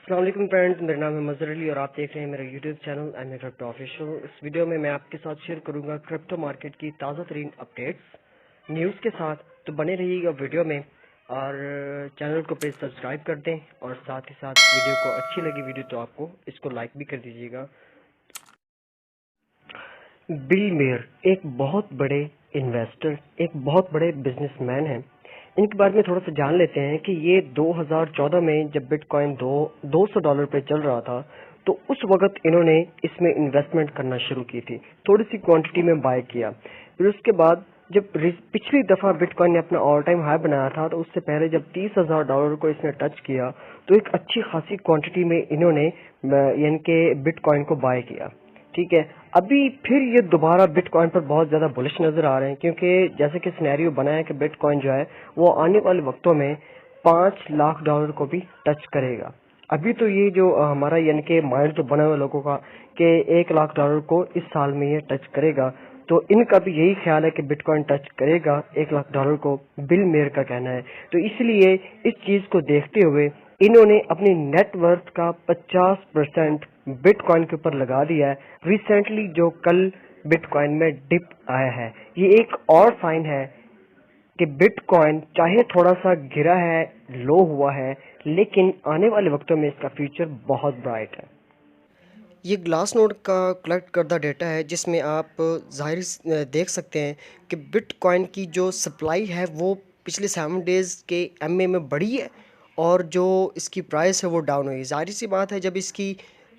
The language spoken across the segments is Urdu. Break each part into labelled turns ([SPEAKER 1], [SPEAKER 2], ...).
[SPEAKER 1] السلام علیکم فرینڈز، میرا نام ہے مظہر علی اور آپ دیکھ رہے ہیں میرا یوٹیوب چینل ایم اے کرپٹو آفیشیل۔ اس ویڈیو میں آپ کے ساتھ شیئر کروں گا کرپٹو مارکیٹ کی تازہ ترین اپڈیٹس نیوز کے ساتھ، تو بنے رہیے گا ویڈیو میں اور چینل کو پلیز سبسکرائب کر دیں اور ساتھ ہی ساتھ ویڈیو کو اچھی لگی ویڈیو تو آپ کو اس کو لائک بھی کر دیجیے گا۔ بل میئر ایک بہت بڑے انویسٹر، ایک بہت بڑے بزنس مین ہیں۔ ان کے بارے میں تھوڑا سا جان لیتے ہیں کہ یہ 2014 میں جب بٹ کوائن $200 پہ چل رہا تھا تو اس وقت انہوں نے اس میں انویسٹمنٹ کرنا شروع کی تھی، تھوڑی سی کوانٹٹی میں بائی کیا۔ پھر اس کے بعد جب پچھلی دفعہ بٹ کوائن نے اپنا آل ٹائم ہائی بنایا تھا تو اس سے پہلے جب $30,000 کو اس نے ٹچ کیا تو ایک اچھی خاصی کوانٹٹی میں انہوں نے یعنی کہ بٹ کوائن کو بائی کیا، ٹھیک ہے۔ ابھی پھر یہ دوبارہ بٹ کوائن پر بہت زیادہ بلش نظر آ رہے ہیں، کیونکہ جیسے کہ سینیریو بنا ہے کہ بٹ کوائن جو ہے وہ آنے والے وقتوں میں $5 لاکھ کو بھی ٹچ کرے گا۔ ابھی تو یہ جو ہمارا یعنی کہ مائنڈ جو بنا ہوا لوگوں کا کہ $1 لاکھ کو اس سال میں یہ ٹچ کرے گا، تو ان کا بھی یہی خیال ہے کہ بٹ کوائن ٹچ کرے گا $1 لاکھ کو، بل میئر کا کہنا ہے۔ تو اس لیے اس چیز کو دیکھتے ہوئے انہوں نے اپنی نیٹ ورتھ کا 50% بٹ کوائن کے اوپر لگا دیا ہے ریسنٹلی، جو کل بٹ کوائن میں ڈپ آیا ہے۔ یہ ایک اور سائن ہے کہ بٹ کوائن چاہے تھوڑا سا گرا ہے، لو ہوا ہے، لیکن آنے والے وقتوں میں اس کا فیوچر بہت برائٹ ہے۔ یہ گلاس نوڈ کا کلیکٹ کردہ ڈیٹا ہے جس میں آپ ظاہر دیکھ سکتے ہیں کہ بٹ کوائن کی جو سپلائی ہے وہ پچھلے 7 ڈیز کے ایم اے میں بڑھی ہے اور جو اس کی پرائس ہے وہ ڈاؤن ہوئی۔ ظاہر سی بات ہے جب اس کی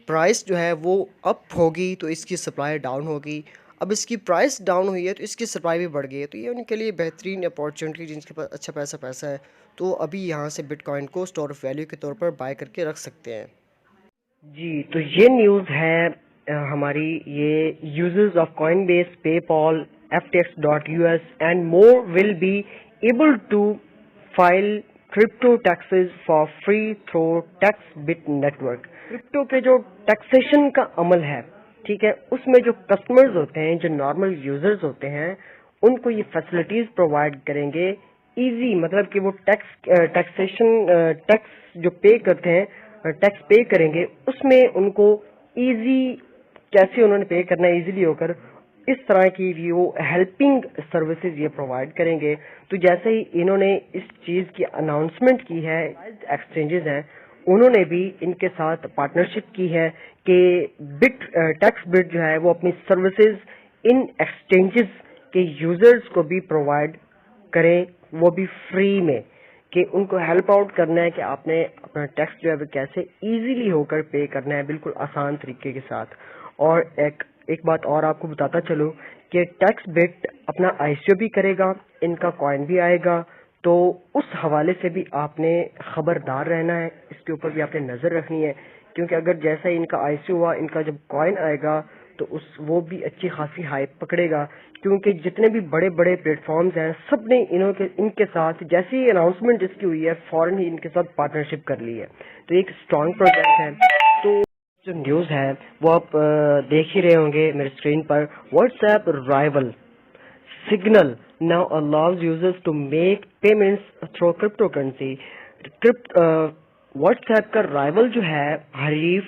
[SPEAKER 1] پرائس جو ہے وہ اپ ہوگی تو اس کی سپلائی ڈاؤن ہوگی۔ اب اس کی پرائس ڈاؤن ہوئی ہے تو اس کی سپلائی بھی بڑھ گئی ہے، تو یہ ان کے لیے بہترین اپارچونیٹی، جن کے پاس اچھا پیسہ ہے تو ابھی یہاں سے بٹ کوائن کو اسٹور آف ویلیو کے طور پر بائی کر کے رکھ سکتے ہیں۔ جی، تو یہ نیوز ہے ہماری، یہ users of Coinbase, PayPal, FTX.US and more will be able to file crypto taxes for free through TaxBit network. Crypto کے جو ٹیکسیشن کا عمل ہے، ٹھیک ہے، اس میں جو کسٹمرز ہوتے ہیں، جو نارمل یوزرز ہوتے ہیں، ان کو یہ فیسلٹیز پرووائڈ کریں گے ایزی، مطلب کہ وہ ٹیکس جو پے کرتے ہیں، ٹیکس پے کریں گے، اس میں ان کو ایزی کیسے انہوں نے پے کرنا ہے، ایزیلی ہو کر اس طرح کی وہ ہیلپنگ سروسز یہ پرووائڈ کریں گے۔ تو جیسے ہی انہوں نے اس چیز کی اناؤنسمنٹ کی ہے، ایکسچینجز ہیں انہوں نے بھی ان کے ساتھ پارٹنرشپ کی ہے کہ ٹیکس بٹ جو ہے وہ اپنی سروسز ان ایکسچینجز کے یوزرز کو بھی پرووائڈ کریں، وہ بھی فری میں، کہ ان کو ہیلپ آؤٹ کرنا ہے کہ آپ نے اپنا ٹیکس جو ہے وہ کیسے ایزیلی ہو کر پے کرنا ہے، بالکل آسان طریقے کے ساتھ۔ اور ایک بات اور آپ کو بتاتا چلوں کہ ٹیکس بٹ اپنا ICO بھی کرے گا، ان کا کوائن بھی آئے گا، تو اس حوالے سے بھی آپ نے خبردار رہنا ہے، اس کے اوپر بھی آپ نے نظر رکھنی ہے، کیونکہ اگر جیسا ہی ان کا ICO ہوا، ان کا جب کوائن آئے گا تو وہ بھی اچھی خاصی ہائپ پکڑے گا، کیونکہ جتنے بھی بڑے بڑے پلیٹ فارمز ہیں سب نے ان کے ساتھ جیسی ہی اناؤنسمنٹ اس کی ہوئی ہے فوراً ہی ان کے ساتھ پارٹنرشپ کر لی ہے، تو ایک اسٹرانگ پروجیکٹ ہے۔ تو جو نیوز ہے وہ آپ دیکھ ہی رہے ہوں گے میرے screen per, what's app rival signal now allows users to make payments through cryptocurrency۔ What's app کا رائیول جو ہے حریف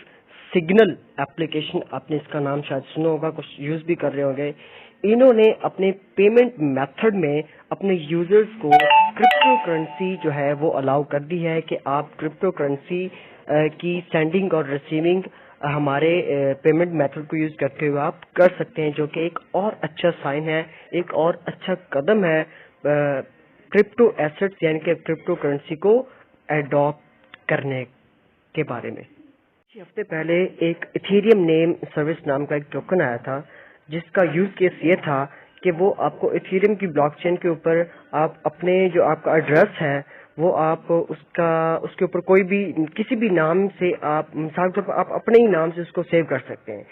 [SPEAKER 1] سگنل ایپلیکیشن، آپ نے اس کا نام شاید سنا ہوگا، کچھ یوز بھی کر رہے ہوں گے، انہوں نے اپنے پیمنٹ میتھڈ میں اپنے یوزرز کو کرپٹو کرنسی جو ہے وہ الاؤ کر دی ہے کہ آپ کرپٹو کرنسی کی سینڈنگ اور ریسیونگ ہمارے پیمنٹ میتھڈ کو یوز کرتے ہوئے آپ کر سکتے ہیں، جو کہ ایک اور اچھا سائن ہے، ایک اور اچھا قدم ہے کرپٹو ایسٹس یعنی کہ کرپٹو کرنسی کو ایڈاپٹ کرنے کے بارے میں۔ کچھ ہفتے پہلے ایک ایتھیریم نیم سروس نام کا ایک ٹوکن آیا تھا جس کا یوز کیس یہ تھا کہ وہ آپ کو ایتھیریم کی بلاک چین کے اوپر آپ اپنے جو آپ کا ایڈریس ہے وہ آپ اس کے اوپر کوئی بھی کسی بھی نام سے آپ مثال کے طور پر آپ اپنے ہی نام سے اس کو سیو کر سکتے ہیں۔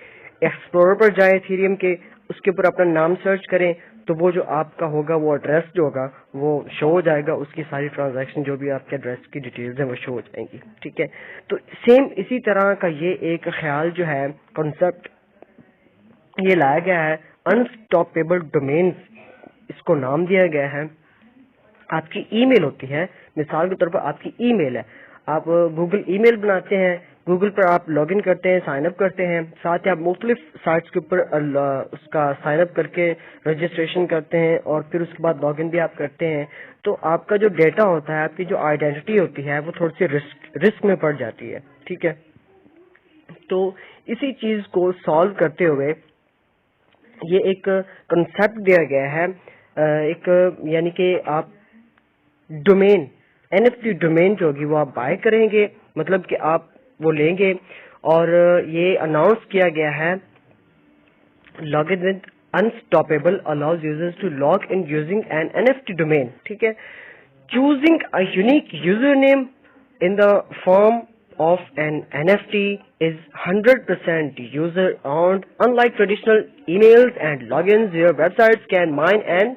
[SPEAKER 1] ایکسپلورر پر جائیں ایتھیریم کے، اس کے اوپر اپنا نام سرچ کریں تو وہ جو آپ کا ہوگا وہ ایڈریس جو ہوگا وہ شو ہو جائے گا، اس کی ساری ٹرانزیکشن جو بھی آپ کے ایڈریس کی ڈیٹیلز ہیں وہ شو ہو جائیں گی، ٹھیک ہے۔ تو سیم اسی طرح کا یہ ایک خیال جو ہے، کنسپٹ یہ لایا گیا ہے، انسٹاپیبل ڈومینز اس کو نام دیا گیا ہے۔ آپ کی ای میل ہوتی ہے، مثال کے طور پر آپ کی ای میل ہے، آپ گوگل ای میل بناتے ہیں گوگل پر آپ لاگ ان کرتے ہیں، سائن اپ کرتے ہیں، ساتھ ہی آپ مختلف سائٹس کے اوپر اس کا سائن اپ کر کے رجسٹریشن کرتے ہیں، اور پھر اس کے بعد لاگ ان بھی آپ کرتے ہیں، تو آپ کا جو ڈیٹا ہوتا ہے، آپ کی جو آئیڈینٹی ہوتی ہے، وہ تھوڑی سی رسک میں پڑ جاتی ہے. ٹھیک ہے، تو اسی چیز کو سالو کرتے ہوئے یہ ایک کنسیپٹ دیا گیا ہے، ایک یعنی کہ آپ ڈومین NFT ڈومین جو ہوگی وہ آپ بائی کریں گے، مطلب کہ آپ وہ لیں گے، اور یہ اناؤنس کیا گیا ہے log in with Unstoppable allows users to log in using an NFT domain. ٹھیک ہے، choosing a unique username in the form of an NFT is 100% user owned. Unlike traditional emails and logins, your websites can mine and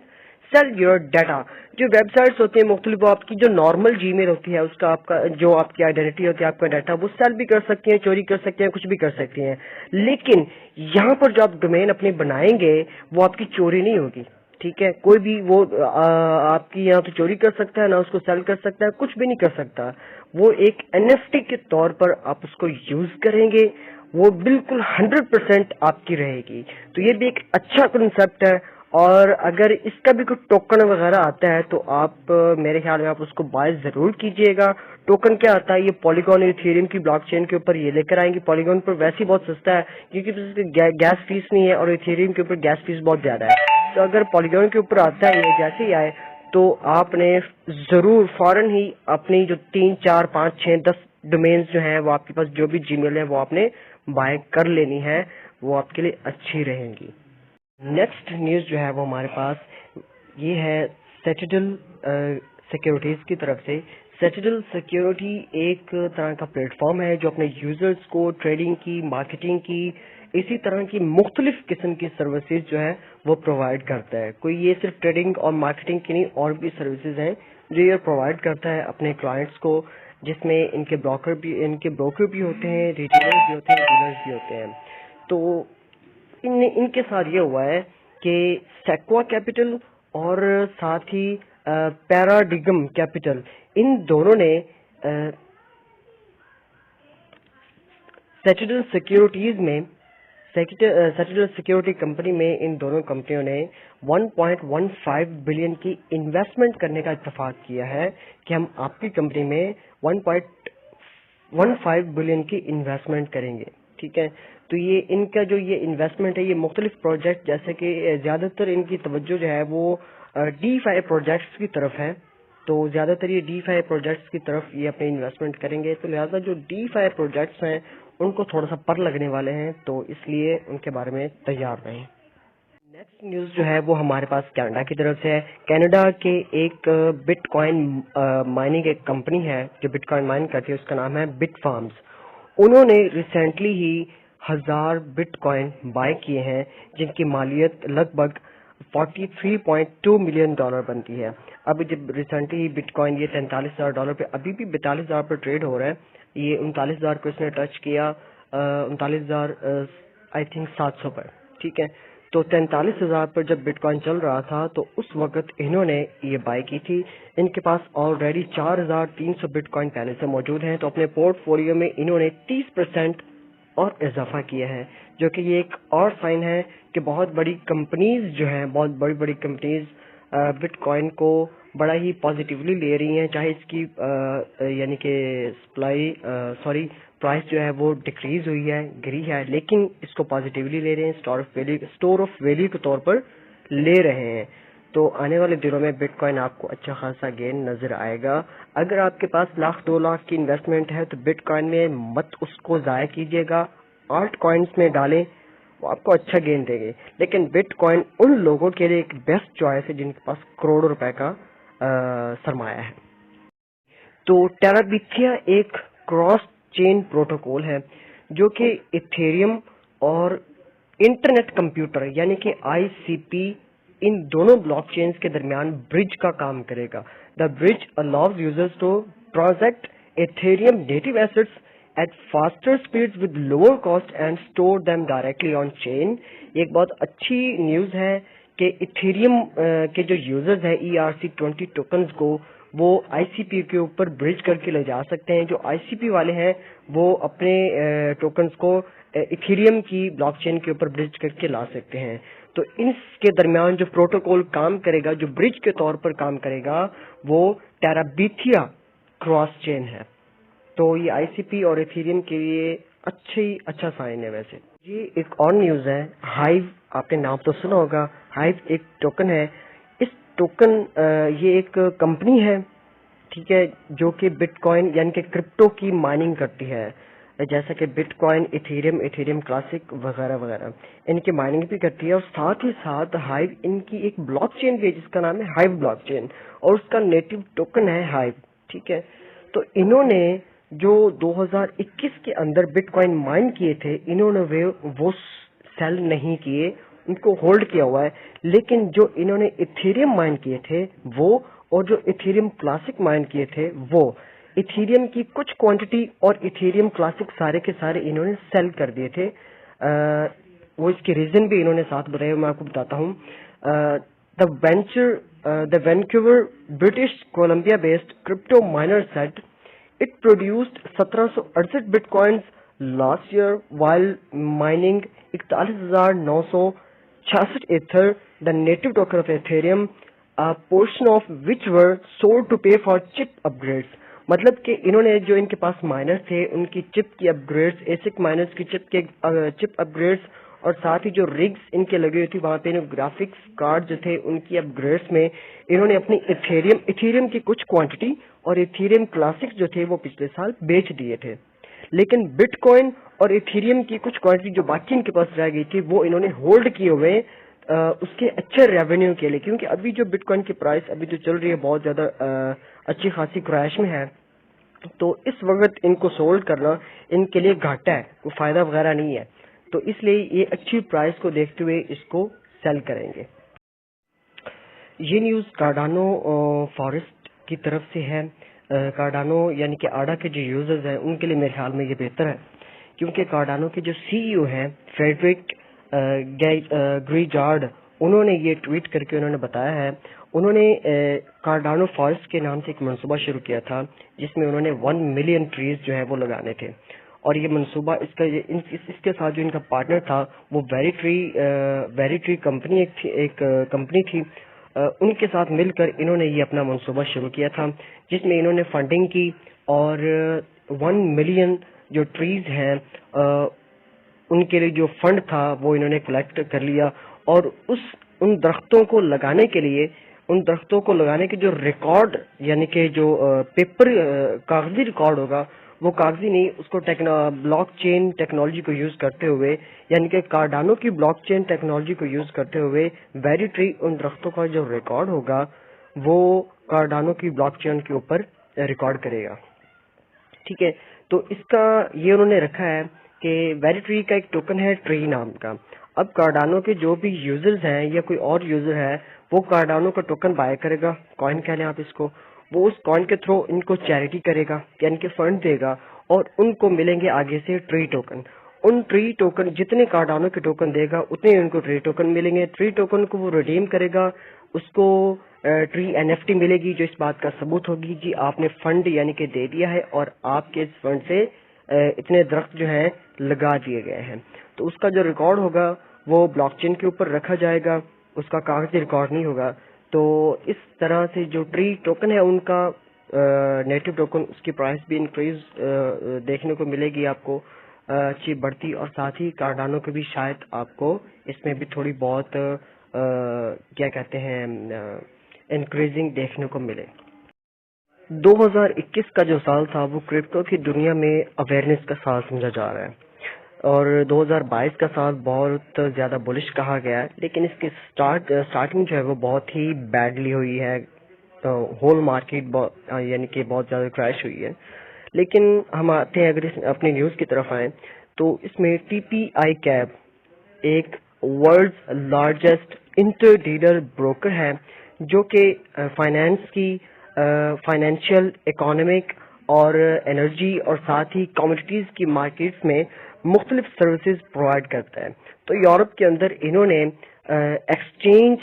[SPEAKER 1] sell your data. جو ویب سائٹس ہوتی ہیں مختلف، وہ آپ کی جو نارمل جی میل ہوتی ہے، اس کا آپ کا جو آپ کی آئیڈینٹی ہوتی ہے، آپ کا ڈیٹا، وہ سیل بھی کر سکتی ہیں، چوری کر سکتے ہیں، کچھ بھی کر سکتی ہیں. لیکن یہاں پر جو آپ ڈومین اپنی بنائیں گے وہ آپ کی چوری نہیں ہوگی. ٹھیک ہے، کوئی بھی وہ آپ کی یہاں تو چوری کر سکتا ہے، نہ اس کو سیل کر سکتا ہے، کچھ بھی نہیں کر سکتا. وہ ایک NFT کے طور پر آپ اس کو یوز کریں گے، وہ بالکل 100% آپ کی رہے گی. تو یہ بھی ایک اچھا کنسپٹ ہے، اور اگر اس کا بھی کوئی ٹوکن وغیرہ آتا ہے تو آپ میرے خیال میں آپ اس کو بائی ضرور کیجئے گا. ٹوکن کیا آتا ہے؟ یہ پولیگون ایتھیریم کی بلاک چین کے اوپر یہ لے کر آئیں گے. پولیگون پر ویسے ہی بہت سستا ہے کیونکہ گیس فیس نہیں ہے، اور ایتھیریم کے اوپر گیس فیس بہت زیادہ ہے. تو اگر پولیگون کے اوپر آتا ہے یہ جیسے ہی آئے تو آپ نے ضرور فوراً ہی اپنی جو 3 4 5 6 10 ڈومینز جو ہیں، وہ آپ کے پاس جو بھی جی میل ہے، وہ آپ نے بائی کر لینی ہے، وہ آپ کے لیے اچھی رہیں گی. نیکسٹ نیوز جو ہے وہ ہمارے پاس یہ ہے سیٹیڈل سیکیورٹیز کی طرف سے. سیٹیڈل سیکیورٹی ایک طرح کا پلیٹ فارم ہے جو اپنے یوزرز کو ٹریڈنگ کی، مارکیٹنگ کی، اسی طرح کی مختلف قسم کی سروسز جو ہے وہ پرووائڈ کرتا ہے. کوئی یہ صرف ٹریڈنگ اور مارکیٹنگ کی نہیں، اور بھی سروسز ہیں جو یہ پرووائڈ کرتا ہے اپنے کلائنٹس کو، جس میں ان کے بروکر بھی ہوتے ہیں، ریٹیلرز بھی ہوتے ہیں، ڈیلرز بھی ہوتے ہیں. تو ان کے ساتھ یہ ہوا ہے کہ سیکوا کیپٹل اور ساتھ ہی پیراڈگم کیپٹل، ان دونوں نے سیٹیڈل سیکیورٹیز میں سیٹیڈل سیکیورٹی کمپنی میں ان دونوں کمپنیوں نے 1.15 بلین کی انویسٹمنٹ کرنے کا اتفاق کیا ہے کہ ہم آپ کی کمپنی میں 1.15 بلین کی انویسٹمنٹ کریں گے. ٹھیک ہے، تو یہ ان کا جو یہ انویسٹمنٹ ہے، یہ مختلف پروجیکٹ، جیسے کہ زیادہ تر ان کی توجہ جو ہے وہ D5 پروجیکٹس کی طرف ہے. تو زیادہ تر یہ D5 پروجیکٹس کی طرف یہ اپنی انویسٹمنٹ کریں گے. تو لہٰذا جو D5 پروجیکٹس ہیں ان کو تھوڑا سا پر لگنے والے ہیں، تو اس لیے ان کے بارے میں تیار رہیں. نیکسٹ نیوز جو ہے وہ ہمارے پاس کینیڈا کی طرف سے ہے. کینیڈا کے ایک بٹ کوائن مائننگ ایک کمپنی ہے جو بٹ کوائن مائن کرتی ہے، اس کا نام ہے بٹ فارمز. انہوں نے ریسنٹلی ہی 1000 بٹ کوائن بائی کیے ہیں، جن کی مالیت لگ بھگ $43.2 ملین بنتی ہے. ابھی جب ریسنٹلی بٹ کوائن یہ $43,000 پہ، ابھی بھی 42,000 پر ٹریڈ ہو رہا ہے. یہ 39,000 کو اس نے ٹچ کیا، 39,000 آئی تھنک 700 پر. ٹھیک ہے، تو 43,000 پر جب بٹ کوائن چل رہا تھا تو اس وقت انہوں نے یہ بائی کی تھی. ان کے پاس آلریڈی 4,300 بٹ کوائن پہلے سے موجود ہیں. تو اپنے پورٹ فولیو میں انہوں نے 30% اور اضافہ کیا ہے، جو کہ یہ ایک اور سائن ہے کہ بہت بڑی کمپنیز جو ہیں، بہت بڑی بڑی کمپنیز بٹ کوائن کو بڑا ہی پازیٹیولی لے رہی ہیں. چاہے اس کی یعنی کہ پرائس جو ہے وہ ڈکریز ہوئی ہے، گری ہے، لیکن اس کو پازیٹیولی لے رہے ہیں، اسٹور آف ویلیو کے طور پر لے رہے ہیں. تو آنے والے دنوں میں بٹ کوائن آپ کو اچھا خاصا گین نظر آئے گا. اگر آپ کے پاس 1,00,000 2 لاکھ کی انویسٹمنٹ ہے تو بٹ کوائن میں مت اس کو ضائع کیجیے گا، آلٹ کوائنس میں ڈالیں، وہ آپ کو اچھا گین دے گے. لیکن بٹ کوائن ان لوگوں کے لیے ایک بیسٹ چوائس ہے جن کے پاس کروڑوں روپے کا سرمایہ ہے. تو ٹیرابیتھیا ایک کراس چین پروٹوکول ہے جو کہ ایتھیریم اور انٹرنیٹ کمپیوٹر یعنی کہ ICP ان دونوں بلاک چینز کے درمیان برج کا کام کرے گا. The bridge allows users to transact Ethereum native assets at faster speed with lower cost and store them directly on chain. ایک بہت اچھی نیوز ہے کہ ایتھیریم کے جو یوزرز ہیں ERC20 ٹوکنز کو وہ آئی سی پی کے اوپر برج کر کے لے جا سکتے ہیں. جو آئی سی پی والے ہیں وہ اپنے ٹوکنز کو ایتھیریم کی بلاک چین کے اوپر برج کر کے لا سکتے ہیں. تو ان کے درمیان جو پروٹوکول کام کرے گا, جو برج کے طور پر کام کرے گا, وہ ٹیرابیتھیا کراس چین ہے. تو یہ آئی سی پی اور ایتھیریم کے لیے اچھا سائن ہے. ویسے جی ایک اور نیوز ہے, ہائیو, آپ نے نام تو سنا ہوگا. ہائیو ایک ٹوکن ہے. اس ٹوکن یہ ایک کمپنی ہے, ٹھیک ہے, جو کہ بٹ کوائن یعنی کہ کرپٹو کی مائننگ کرتی ہے, جیسا کہ بٹ کوائن, ایتھیریم کلاسک وغیرہ وغیرہ, ان کی مائننگ بھی کرتی ہے. اور ساتھ ہی ساتھ ہائیو ان کی ایک بلاک چین بھی ہے جس کا نام ہے ہائیو بلاک چین, اور اس کا نیٹو ٹوکن ہے ہائیو, ٹھیک ہے. تو انہوں نے جو 2021 کے اندر بٹ کوائن مائن کیے تھے, انہوں نے وہ سیل نہیں کیے, ان کو ہولڈ کیا ہوا ہے. لیکن جو انہوں نے ایتھیریم مائن کیے تھے وہ, اور جو ایتھیریم کلاسک مائن کیے تھے وہ, ایتھیریم کی کچھ کوانٹٹی اور ایتھیریم کلاسک سارے کے سارے انہوں نے سیل کر دیے تھے. وہ اس کے ریزن بھی انہوں نے ساتھ بتائے, میں آپ کو بتاتا ہوں. The Vancouver British Columbia based crypto miner set it produced 1768 bitcoins last year while mining 41,966 ether, the native token of Ethereum, a portion of which were sold to pay for chip upgrades. مطلب کہ انہوں نے جو ان کے پاس مائنر تھے ان کی چپ کی اپ گریڈس, ایسک مائنرز کی چپ اپ گریڈس, اور ساتھ ہی جو رگز ان کے لگے ہوئی تھی وہاں پہ گرافکس کارڈ جو تھے ان کی اپ گریڈس میں انہوں نے اپنی ایتھیریم کی کچھ کوانٹٹی اور ایتھیریم کلاسک جو تھے وہ پچھلے سال بیچ دیے تھے. لیکن بٹ کوائن اور ایتھیریم کی کچھ کوانٹٹی جو باقی ان کے پاس رہ گئی تھی وہ انہوں نے ہولڈ کیے ہوئے اس کے اچھے ریونیو کے لیے, کیونکہ ابھی جو بٹ کوائن کی پرائس ابھی جو چل رہی ہے بہت زیادہ اچھی خاصی کریش میں ہے. تو اس وقت ان کو سولڈ کرنا ان کے لیے گھاٹا ہے, کوئی فائدہ وغیرہ نہیں ہے. تو اس لیے یہ اچھی پرائس کو دیکھتے ہوئے اس کو سیل کریں گے. یہ نیوز کارڈانو فارسٹ کی طرف سے ہے. کارڈانو یعنی کہ آڈا کے جو یوزرز ہیں ان کے لیے میرے خیال میں یہ بہتر ہے, کیونکہ کارڈانو کے جو سی ای او ہیں فریڈرک گریجارڈ, انہوں نے یہ ٹویٹ کر کے انہوں نے بتایا ہے, انہوں نے کارڈانو فارسٹ کے نام سے ایک منصوبہ شروع کیا تھا جس میں انہوں نے 1 ملین ٹریز جو ہے وہ لگانے تھے. اور یہ منصوبہ اس کے ساتھ جو ان کا پارٹنر تھا وہ ویری ٹری کمپنی ایک کمپنی تھی, ان کے ساتھ مل کر انہوں نے یہ اپنا منصوبہ شروع کیا تھا جس میں انہوں نے فنڈنگ کی اور 1 ملین جو ٹریز ہیں ان کے لیے جو فنڈ تھا وہ انہوں نے کلیکٹ کر لیا. اور ان درختوں کو لگانے کے لیے, ان درختوں کو لگانے کے جو ریکارڈ یعنی کہ جو پیپر کاغذی ریکارڈ ہوگا وہ کاغذی نہیں, اس کو بلاک چین ٹیکنالوجی کو یوز کرتے ہوئے یعنی کہ کارڈانو کی بلاک چین ٹیکنالوجی کو یوز کرتے ہوئے ویری ٹری ان درختوں کا جو ریکارڈ ہوگا وہ کارڈانو کی بلاک چین کے اوپر ریکارڈ کرے گا, ٹھیک ہے. تو اس کا یہ انہوں نے رکھا ہے کہ ویری ٹری کا ایک ٹوکن ہے ٹری نام کا. اب کارڈانو کے جو بھی یوزرز ہیں یا کوئی اور یوزر ہے وہ کارڈانو کا ٹوکن بائی کرے گا, کوائن کہہ لیں آپ اس کو, وہ اس کوائن کے تھرو ان کو چیریٹی کرے گا یعنی کہ فنڈ دے گا, اور ان کو ملیں گے آگے سے tree token. In tree token جتنے کارڈانو کے ٹوکن دے گا اتنے ان کو ٹری ٹوکن ملیں گے. ٹری ٹوکن کو وہ ریڈیم کرے گا, اس کو ٹری این ایف ٹی ملے گی جو اس بات کا ثبوت ہوگی جی آپ نے فنڈ یعنی کہ دے دیا ہے اور آپ کے اس فنڈ سے اتنے درخت جو ہیں لگا دیے گئے ہیں. تو اس کا جو ریکارڈ ہوگا وہ بلاک چین کے اوپر رکھا جائے گا, اس کا کاغذی ریکارڈ نہیں ہوگا. تو اس طرح سے جو ٹری ٹوکن ہے ان کا نیٹو ٹوکن, اس کی پرائس بھی انکریز دیکھنے کو ملے گی آپ کو اچھی بڑھتی, اور ساتھ ہی کارڈانو کے بھی شاید آپ کو اس میں بھی تھوڑی بہت کیا کہتے ہیں انکریزنگ دیکھنے کو ملے. 2021 کا جو سال تھا وہ کرپٹو کی دنیا میں اویئرنیس کا سال سمجھا جا رہا ہے, اور 2022 کا سال بہت زیادہ بلش کہا گیا ہے, لیکن اس کی سٹارٹنگ جو ہے وہ بہت ہی بیڈلی ہوئی ہے. ہول مارکیٹ یعنی کہ بہت زیادہ کریش ہوئی ہے. لیکن ہم آتے ہیں اگر اپنی نیوز کی طرف آئیں تو اس میں ٹی پی آئی کیب ایک world largest inter dealer broker ہے جو کہ فائنینشیل, اکنامک اور انرجی اور ساتھ ہی کموڈیٹیز کی مارکیٹس میں مختلف سروسز پرووائڈ کرتا ہے. تو یورپ کے اندر انہوں نے exchange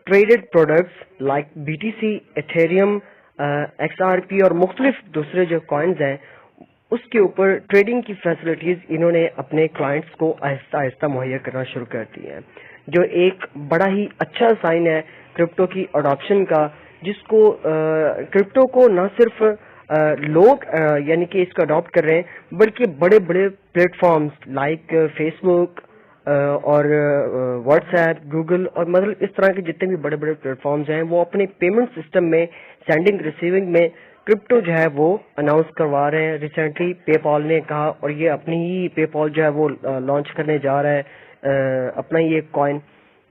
[SPEAKER 1] traded products like BTC, Ethereum, x R P اور مختلف دوسرے جو کوائنز ہیں اس کے اوپر ٹریڈنگ کی فیسلٹیز انہوں نے اپنے کلائنٹس کو آہستہ آہستہ مہیا کرنا شروع کر دی ہیں، جو ایک بڑا ہی اچھا سائن ہے کرپٹو کی اڈاپشن کا، جس کو کرپٹو کو نہ صرف لوگ یعنی کہ اس کو اڈاپٹ کر رہے ہیں، بلکہ بڑے بڑے پلیٹ فارمز لائک فیس بک اور واٹس ایپ، گوگل اور مطلب اس طرح کے جتنے بھی بڑے بڑے پلیٹ فارمز ہیں وہ اپنے پیمنٹ سسٹم میں سینڈنگ ریسیونگ میں کرپٹو جو ہے وہ اناؤنس کروا رہے ہیں۔ ریسنٹلی پے پال نے کہا، اور یہ اپنی ہی پے پال جو ہے وہ لانچ کرنے جا رہا ہے اپنا ہی ایک کوائن۔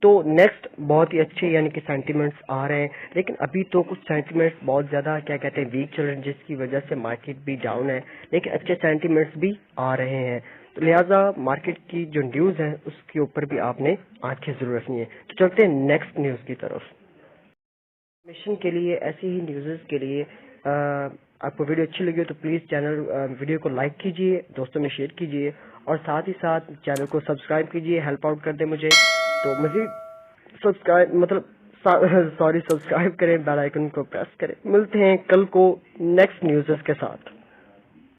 [SPEAKER 1] تو نیکسٹ بہت ہی اچھے یعنی کہ سینٹیمنٹس آ رہے ہیں، لیکن ابھی تو کچھ سینٹیمنٹس بہت زیادہ کیا کہتے ہیں ویک چل رہے ہیں، جس کی وجہ سے مارکیٹ بھی ڈاؤن ہے، لیکن اچھے سینٹیمنٹس بھی آ رہے ہیں۔ تو لہٰذا مارکیٹ کی جو نیوز ہے اس کے اوپر بھی آپ نے آنکھیں ضرور رکھنی ہے۔ تو چلتے ہیں نیکسٹ نیوز کی طرف۔ انفارمیشن کے لیے، ایسی ہی نیوزز کے لیے آپ کو ویڈیو اچھی لگی ہو تو پلیز چینل ویڈیو کو لائک کیجیے، دوستوں میں شیئر کیجیے، اور ساتھ ہی ساتھ چینل کو سبسکرائب کیجیے، ہیلپ آؤٹ کر دیں مجھے۔ تو مزید سبسکرائب کریں، بیل آئیکن کو پریس کریں۔ ملتے ہیں کل کو نیکسٹ نیوزز کے ساتھ۔